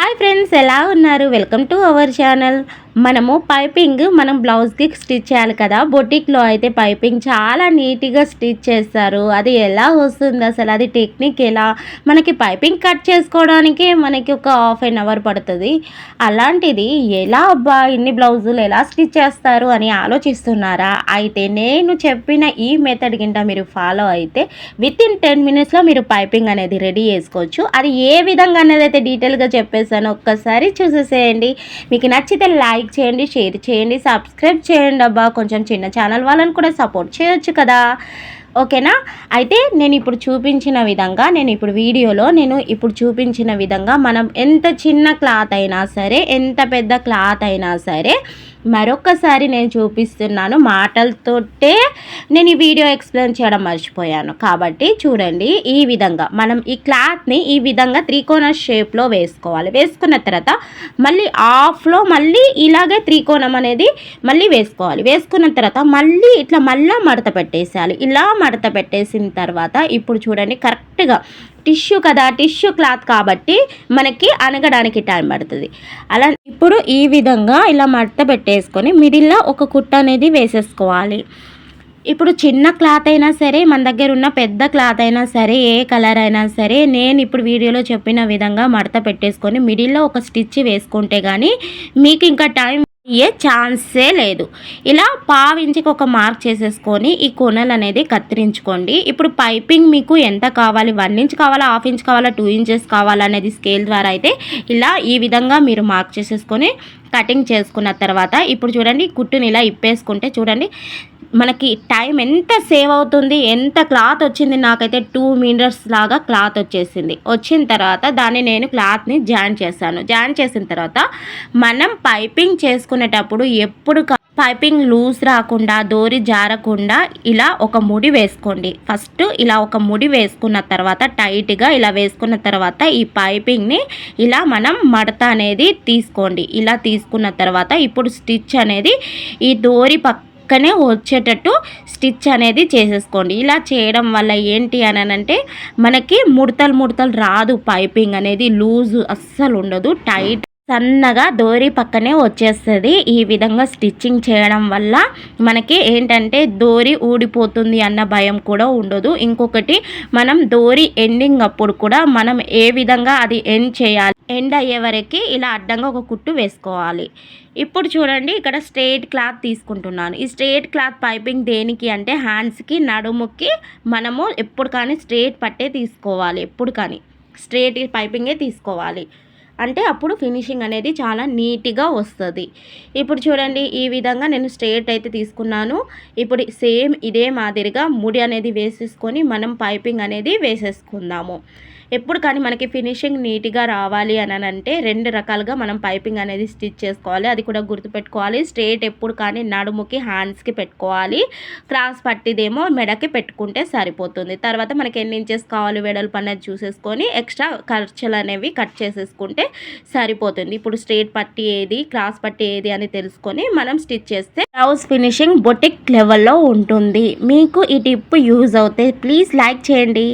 Hi friends, ఎలా ఉన్నారు? Welcome to our channel. మనము పైపింగ్ మనం బ్లౌజ్కి స్టిచ్ చేయాలి కదా. బొటిక్లో అయితే పైపింగ్ చాలా నీట్గా స్టిచ్ చేస్తారు. అది ఎలా వస్తుంది అసలు, అది టెక్నిక్ ఎలా? మనకి పైపింగ్ కట్ చేసుకోవడానికి మనకి ఒక ½ పడుతుంది. అలాంటిది ఎలా అబ్బా ఇన్ని బ్లౌజులు ఎలా స్టిచ్ చేస్తారు అని ఆలోచిస్తున్నారా? అయితే నేను చెప్పిన ఈ మెథడ్ కింద మీరు ఫాలో అయితే వితిన్ 10 మినిట్స్లో మీరు పైపింగ్ అనేది రెడీ చేసుకోవచ్చు. అది ఏ విధంగా అనేది అయితే డీటెయిల్గా చెప్పేసాను, ఒక్కసారి చూసేసేయండి. మీకు నచ్చితే లైక్ చేయండి, షేర్ చేయండి, సబ్స్క్రైబ్ చేయండి అబ్బా. కొంచెం చిన్న ఛానల్ వాళ్ళని కూడా సపోర్ట్ చేయొచ్చు కదా, ఓకేనా? అయితే నేను ఇప్పుడు చూపించిన విధంగా మనం ఎంత చిన్న క్లాత్ అయినా సరే, ఎంత పెద్ద క్లాత్ అయినా సరే, మరొకసారి నేను చూపిస్తున్నాను. మాటలతోటే నేను ఈ వీడియో ఎక్స్ప్లెయిన్ చేయడం మర్చిపోయాను కాబట్టి చూడండి. ఈ విధంగా మనం ఈ క్లాత్ని ఈ విధంగా త్రికోణ షేప్లో వేసుకోవాలి. వేసుకున్న తర్వాత మళ్ళీ ఆఫ్లో మళ్ళీ ఇలాగే త్రికోణం అనేది మళ్ళీ వేసుకోవాలి. వేసుకున్న తర్వాత మళ్ళీ ఇట్లా మళ్ళీ మడత పెట్టేసేయాలి. ఇలా మడత పెట్టేసిన తర్వాత ఇప్పుడు చూడండి, కరెక్ట్గా టిష్యూ కదా, టిష్యూ క్లాత్ కాబట్టి మనకి అనగడానికి టైం పడుతుంది. అలా ఇప్పుడు ఈ విధంగా ఇలా మడత పెట్టేసుకొని మిడిల్లో ఒక కుట్ట అనేది వేసేసుకోవాలి. ఇప్పుడు చిన్న క్లాత్ అయినా సరే, మన దగ్గర ఉన్న పెద్ద క్లాత్ అయినా సరే, ఏ కలర్ అయినా సరే, నేను ఇప్పుడు వీడియోలో చెప్పిన విధంగా మడత పెట్టేసుకొని మిడిల్లో ఒక స్టిచ్ వేసుకుంటే కానీ మీకు ఇంకా టైం అయ్యే ఛాన్సే లేదు. ఇలా పావించికి ఒక మార్క్ చేసేసుకొని ఈ కొనలు అనేది కత్తిరించుకోండి. ఇప్పుడు పైపింగ్ మీకు ఎంత కావాలి, 1 ఇంచ్ కావాలా, ½ ఇంచ్ కావాలా, 2 ఇంచెస్ కావాలా అనేది స్కేల్ ద్వారా అయితే ఇలా ఈ విధంగా మీరు మార్క్ చేసేసుకొని కటింగ్ చేసుకున్న తర్వాత ఇప్పుడు చూడండి, కుట్టుని ఇలా ఇప్పేసుకుంటే చూడండి మనకి టైం ఎంత సేవ్ అవుతుంది. ఎంత క్లాత్ వచ్చింది, నాకైతే 2 మీటర్స్ లాగా క్లాత్ వచ్చేసింది. వచ్చిన తర్వాత దాన్ని నేను క్లాత్ని జాయిన్ చేశాను. జాయిన్ చేసిన తర్వాత మనం పైపింగ్ చేసుకునేటప్పుడు ఎప్పుడు పైపింగ్ లూజ్ రాకుండా, దోరి జారకుండా ఇలా ఒక ముడి వేసుకోండి. ఫస్ట్ ఇలా ఒక ముడి వేసుకున్న తర్వాత టైట్గా ఇలా వేసుకున్న తర్వాత ఈ పైపింగ్ని ఇలా మనం మడత అనేది తీసుకోండి. ఇలా తీసుకున్న తర్వాత ఇప్పుడు స్టిచ్ అనేది ఈ దోరి పక్కనే వచ్చేటట్టు స్టిచ్ అనేది చేసేసుకోండి. ఇలా చేయడం వల్ల ఏంటి అని అంటే మనకి ముడతలు రాదు. పైపింగ్ అనేది లూజ్ అస్సలు ఉండదు, టైట్ సన్నగా దోరి పక్కనే వచ్చేస్తుంది. ఈ విధంగా స్టిచ్చింగ్ చేయడం వల్ల మనకి ఏంటంటే దోరి ఊడిపోతుంది అన్న భయం కూడా ఉండదు. ఇంకొకటి, మనం దోరి ఎండింగ్ అప్పుడు కూడా మనం ఏ విధంగా అది ఎండ్ చేయాలి, ఎండ్ అయ్యే వరకు ఇలా అడ్డంగా ఒక కుట్టు వేసుకోవాలి. ఇప్పుడు చూడండి, ఇక్కడ స్ట్రెయిట్ క్లాత్ తీసుకుంటున్నాను. ఈ స్ట్రెయిట్ క్లాత్ పైపింగ్ దేనికి అంటే హ్యాండ్స్కి, నడుముకి మనము ఎప్పుడు కానీ స్ట్రెయిట్ పట్టే తీసుకోవాలి. ఎప్పుడు కానీ స్ట్రెయిట్ పైపింగే తీసుకోవాలి. అంటే అప్పుడు ఫినిషింగ్ అనేది చాలా నీట్గా వస్తుంది. ఇప్పుడు చూడండి, ఈ విధంగా నేను స్ట్రెయిట్ అయితే తీసుకున్నాను. ఇప్పుడు సేమ్ ఇదే మాదిరిగా ముడి అనేది వేసేసుకొని మనం పైపింగ్ అనేది వేసేసుకుందాము. ఎప్పుడు కానీ మనకి ఫినిషింగ్ నీట్గా రావాలి అని అంటే 2 రకాలుగా మనం పైపింగ్ అనేది స్టిచ్ చేసుకోవాలి. అది కూడా గుర్తుపెట్టుకోవాలి. స్ట్రెయిట్ ఎప్పుడు కానీ నడుముకి, హ్యాండ్స్కి పెట్టుకోవాలి. క్రాస్ పట్టిదేమో మెడకి పెట్టుకుంటే సరిపోతుంది. తర్వాత మనకి ఎన్ని ఇంచెస్ కావాలి వెడల్పు అనేది చూసేసుకొని ఎక్స్ట్రా ఖర్చులు అనేవి కట్ చేసేసుకుంటే సరిపోతుంది. ఇప్పుడు స్ట్రెయిట్ పట్టి ఏది, క్రాస్ పట్టి ఏది అని తెలుసుకొని మనం స్టిచ్ చేస్తే బ్లౌజ్ ఫినిషింగ్ బొటిక్ లెవెల్లో ఉంటుంది. మీకు ఈ టిప్ యూజ్ అవుతే ప్లీజ్ లైక్ చేయండి.